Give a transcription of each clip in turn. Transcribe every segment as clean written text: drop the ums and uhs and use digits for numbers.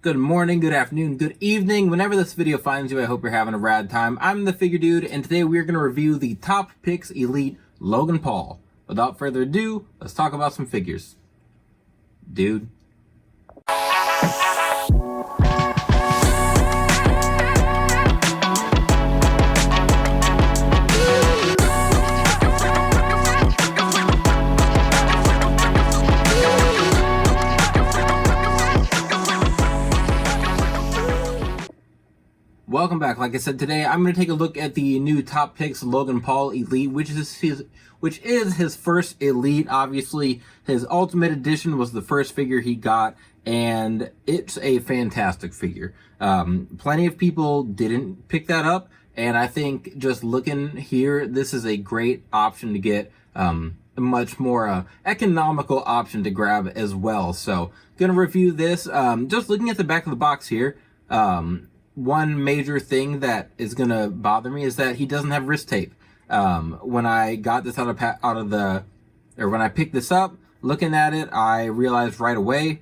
Good morning, good afternoon, good evening. Whenever this video finds you, I hope you're having a rad time. I'm the Figure Dude, and today we're going to review the Top Pix Elite Logan Paul. Without further ado, let's talk about some figures. Dude. Welcome back. Like I said, today I'm going to take a look at the new Top Pix Logan Paul Elite, which is his first Elite. Obviously, his Ultimate Edition was the first figure he got, and it's a fantastic figure. Plenty of people didn't pick that up, and I think just looking here, this is a great option to get. A much more economical option to grab as well. So, gonna review this. Just looking at the back of the box here. One major thing that is going to bother me is that he doesn't have wrist tape. When I got this when I picked this up, looking at it, I realized right away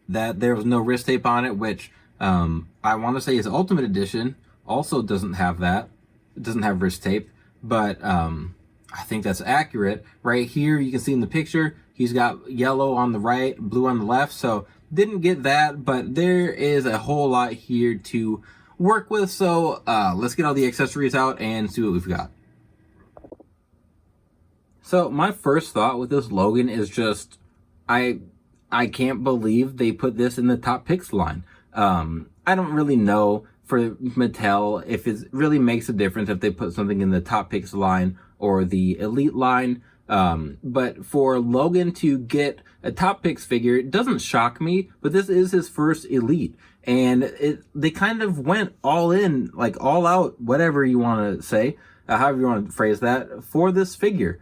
that there was no wrist tape on it, which I want to say his Ultimate Edition also doesn't have that. It doesn't have wrist tape, but I think that's accurate. Right here, you can see in the picture, he's got yellow on the right, blue on the left, so didn't get that, but there is a whole lot here to work with, so let's get all the accessories out and see what we've got. So my first thought with this Logan is just, I can't believe they put this in the Top Pix line. I don't really know for Mattel if it really makes a difference if they put something in the Top Pix line or the Elite line. But for Logan to get a Top Pix figure, it doesn't shock me, but this is his first Elite, and they kind of went all in, like all out, whatever you want to say, however you want to phrase that, for this figure.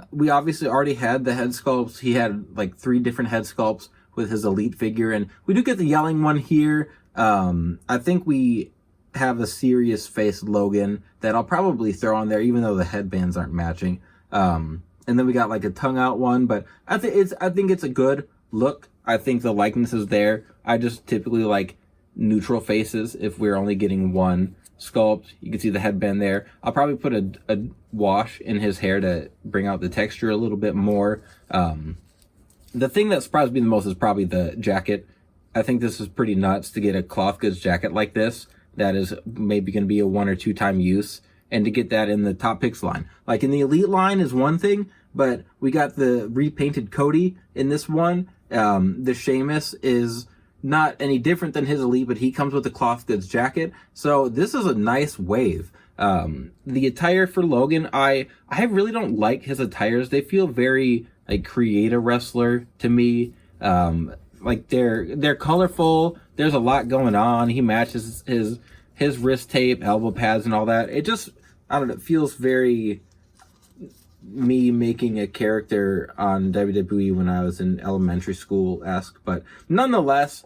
We obviously already had the head sculpts. He had like 3 different head sculpts with his Elite figure, and we do get the yelling one here. I think we have a serious face Logan that I'll probably throw on there, even though the headbands aren't matching. And then we got like a tongue out one, but I think it's a good look. I think the likeness is there. I just typically like neutral faces if we're only getting one sculpt. You can see the headband there. I'll probably put a wash in his hair to bring out the texture a little bit more. The thing that surprised me the most is probably the jacket. I think this is pretty nuts to get a cloth goods jacket like this that is maybe going to be a 1 or 2 time use. And to get that in the Top Pix line. Like in the Elite line is one thing, but we got the repainted Cody in this one. The Sheamus is not any different than his Elite, but he comes with a cloth goods jacket. So this is a nice wave. The attire for Logan, I really don't like his attires. They feel very like creative wrestler to me. Like they're colorful. There's a lot going on. He matches his wrist tape, elbow pads, and all that. It just, I don't know, it feels very me making a character on WWE when I was in elementary school-esque. But nonetheless,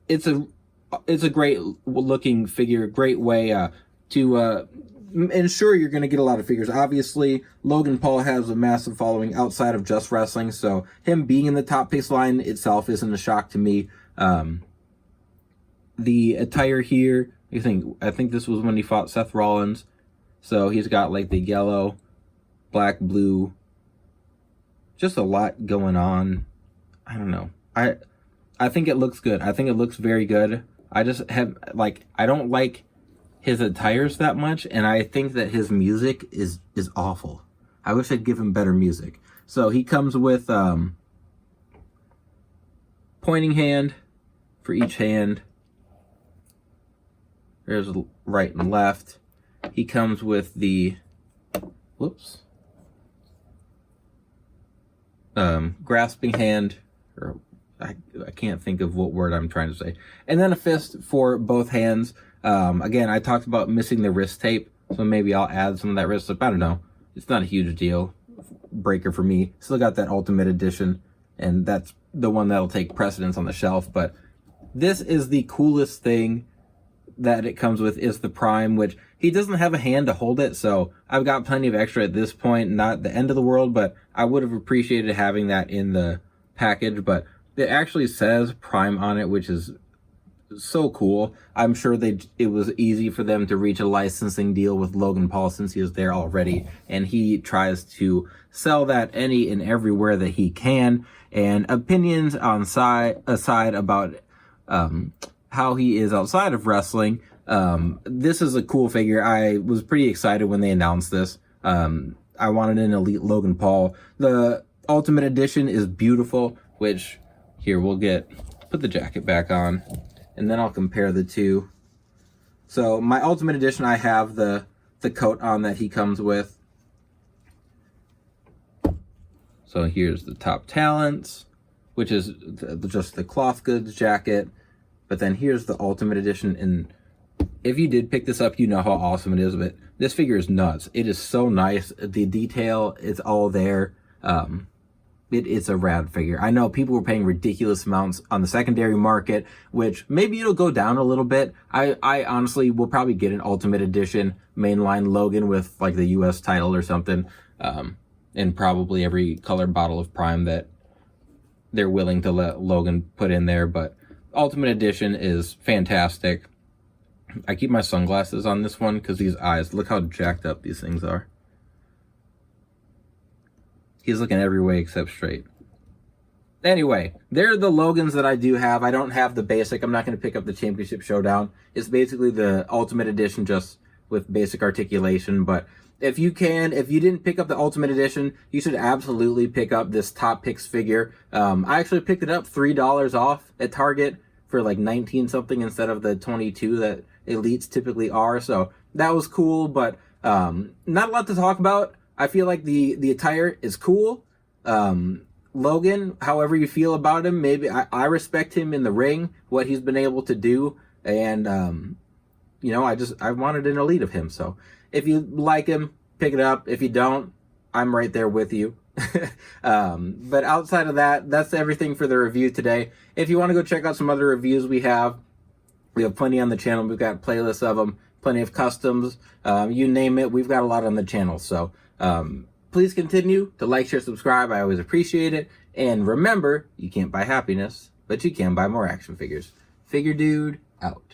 it's a great looking figure, great way to ensure you're going to get a lot of figures. Obviously, Logan Paul has a massive following outside of just wrestling, so him being in the Top Pix line itself isn't a shock to me. The attire here, I think this was when he fought Seth Rollins. So he's got like the yellow, black, blue, just a lot going on. I don't know. I think it looks good. I think it looks very good. I just have I don't like his attires that much, and I think that his music is awful. I wish I'd give him better music. So he comes with pointing hand for each hand. There's right and left. He comes with the, grasping hand, or I can't think of what word I'm trying to say. And then a fist for both hands. Again, I talked about missing the wrist tape, so maybe I'll add some of that wrist tape. I don't know. It's not a huge deal breaker for me. Still got that Ultimate Edition, and that's the one that'll take precedence on the shelf. But this is the coolest thing that it comes with, is the Prime, which he doesn't have a hand to hold it, so I've got plenty of extra at this point. Not the end of the world, but I would have appreciated having that in the package. But it actually says Prime on it, which is so cool. I'm sure it was easy for them to reach a licensing deal with Logan Paul since he was there already, and he tries to sell that any and everywhere that he can. And opinions aside about how he is outside of wrestling, this is a cool figure. I was pretty excited when they announced this. I wanted an Elite Logan Paul. The Ultimate Edition is beautiful, which here put the jacket back on, and then I'll compare the two. So my Ultimate Edition, I have the coat on that he comes with. So here's the top talents, which is just the cloth goods jacket. But then here's the Ultimate Edition, and if you did pick this up, you know how awesome it is. But this figure is nuts. It is so nice. The detail is all there. It's a rad figure. I know people were paying ridiculous amounts on the secondary market, which maybe it'll go down a little bit. I honestly will probably get an Ultimate Edition mainline Logan with like the US title or something, and probably every color bottle of Prime that they're willing to let Logan put in there. But Ultimate Edition is fantastic. I keep my sunglasses on this one because these eyes, look how jacked up these things are. He's looking every way except straight. Anyway, they're the Logans that I do have. I don't have the basic. I'm not going to pick up the Championship Showdown. It's basically the Ultimate Edition just with basic articulation. But if you didn't pick up the Ultimate Edition, you should absolutely pick up this Top Picks figure. I actually picked it up $3 off at Target for like 19 something instead of the 22 that Elites typically are. So that was cool, but not a lot to talk about. I feel like the attire is cool. Logan, however you feel about him, maybe I respect him in the ring, what he's been able to do, and I wanted an Elite of him. So if you like him, pick it up. If you don't, I'm right there with you. But outside of that, that's everything for the review today. If you want to go check out some other reviews we have plenty on the channel. We've got playlists of them, plenty of customs, you name it, we've got a lot on the channel. So please continue to like, share, subscribe. I always appreciate it. And remember, you can't buy happiness, but you can buy more action figures. Figure Dude out.